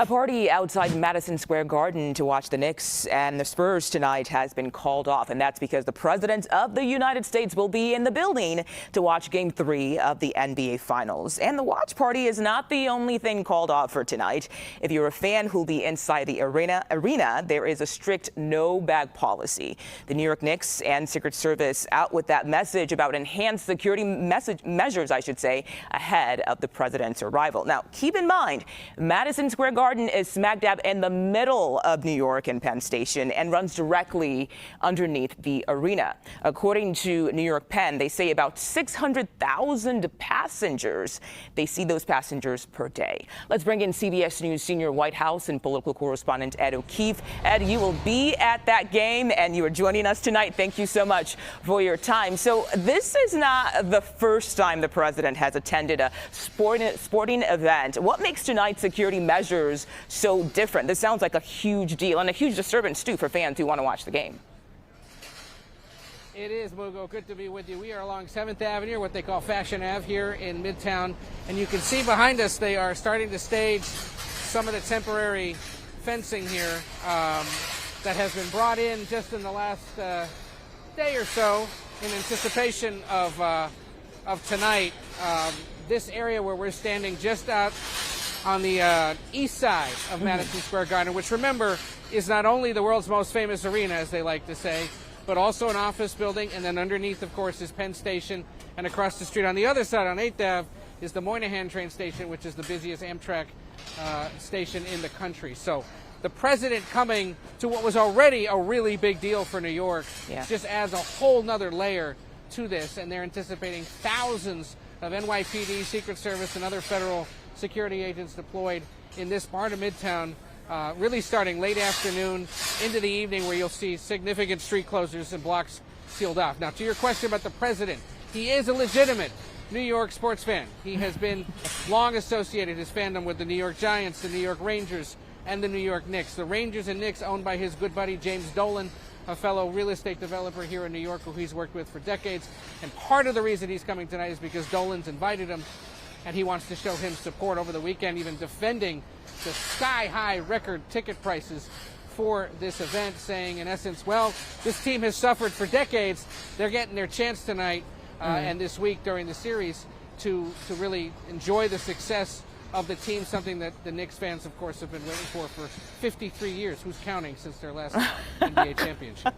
A party outside Madison Square Garden to watch the Knicks and the Spurs tonight has been called off, and that's because the President of the United States will be in the building to watch Game 3 of the NBA Finals. And the watch party is not the only thing called off for tonight. If you're a fan who'll be inside the arena, there is a strict no-bag policy. The New York Knicks and Secret Service out with that message about enhanced security measures, ahead of the President's arrival. Now, keep in mind, Madison Square Garden is smack dab in the middle of New York and Penn Station and runs directly underneath the arena. According to New York Penn, they say about 600,000 passengers. They see those passengers per day. Let's bring in CBS News senior White House and political correspondent Ed O'Keefe. Ed, you will be at that game and you are joining us tonight. Thank you so much for your time. So this is not the first time the president has attended a sporting event. What makes tonight's security measures so different? This sounds like a huge deal and a huge disturbance, too, for fans who want to watch the game. It is, Mugo. Good to be with you. We are along 7th Avenue, what they call Fashion Ave here in Midtown. And you can see behind us they are starting to stage some of the temporary fencing here that has been brought in just in the last day or so in anticipation of tonight. This area where we're standing just out on the east side of Madison Square Garden, which, remember, is not only the world's most famous arena, as they like to say, but also an office building. And then underneath, of course, is Penn Station. And across the street on the other side, on 8th Ave, is the Moynihan train station, which is the busiest Amtrak station in the country. So the president coming to what was already a really big deal for New York just adds a whole nother layer to this. And they're anticipating thousands of NYPD, Secret Service, and other federal security agents deployed in this part of Midtown, really starting late afternoon into the evening, where you'll see significant street closures and blocks sealed off. Now, to your question about the president, he is a legitimate New York sports fan. He has been long associated, his fandom, with the New York Giants, the New York Rangers, and the New York Knicks. The Rangers and Knicks owned by his good buddy James Dolan, a fellow real estate developer here in New York who he's worked with for decades. And part of the reason he's coming tonight is because Dolan's invited him, and he wants to show him support over the weekend, even defending the sky-high record ticket prices for this event, saying, in essence, well, this team has suffered for decades. They're getting their chance tonight and this week during the series to really enjoy the success of the team, something that the Knicks fans, of course, have been waiting for 53 years. Who's counting, since their last NBA championship?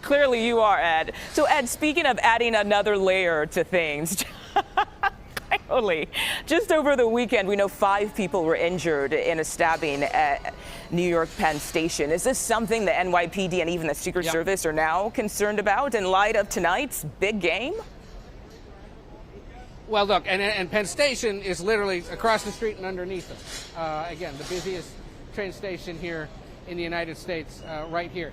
Clearly you are, Ed. So, Ed, speaking of adding another layer to things, just over the weekend, we know 5 people were injured in a stabbing at New York Penn Station. Is this something the NYPD and even the Secret Service are now concerned about in light of tonight's big game? Well, look, and Penn Station is literally across the street and underneath them. Again, the busiest train station here in the United States, right here.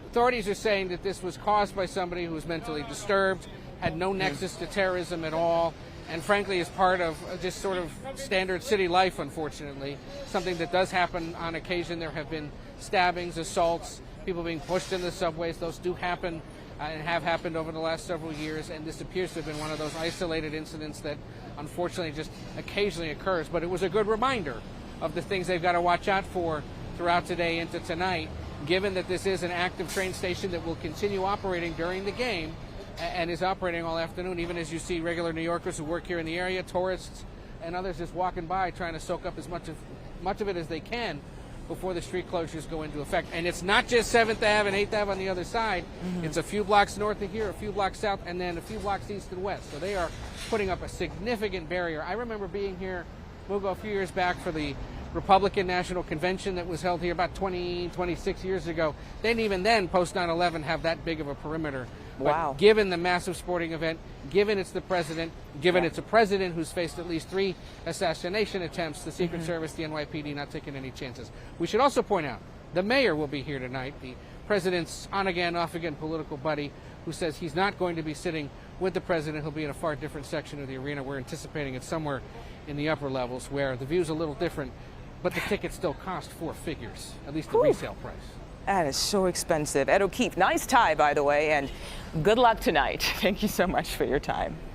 Authorities are saying that this was caused by somebody who was mentally disturbed, had no nexus to terrorism at all, and frankly is part of just sort of standard city life, unfortunately. Something that does happen on occasion. There have been stabbings, assaults, people being pushed in the subways. Those do happen and have happened over the last several years, and this appears to have been one of those isolated incidents that unfortunately just occasionally occurs. But it was a good reminder of the things they've got to watch out for throughout today into tonight, given that this is an active train station that will continue operating during the game and is operating all afternoon, even as you see regular New Yorkers who work here in the area, tourists, and others just walking by trying to soak up as much of it as they can before the street closures go into effect. And it's not just 7th Ave and 8th Ave on the other side. It's a few blocks north of here, a few blocks south, and then a few blocks east and west. So they are putting up a significant barrier. I remember being here, we'll go a few years back, for the Republican National Convention that was held here about 26 years ago. They didn't even then, post 9/11, have that big of a perimeter. Wow. But given the massive sporting event, given it's the president, given it's a president who's faced at least 3 assassination attempts, the Secret Service, the NYPD, not taking any chances. We should also point out the mayor will be here tonight, the president's on-again, off-again political buddy, who says he's not going to be sitting with the president. He'll be in a far different section of the arena. We're anticipating it somewhere in the upper levels, where the view's a little different, but the tickets still cost 4 figures, at least the resale price. That is so expensive. Ed O'Keefe, nice tie, by the way, and good luck tonight. Thank you so much for your time.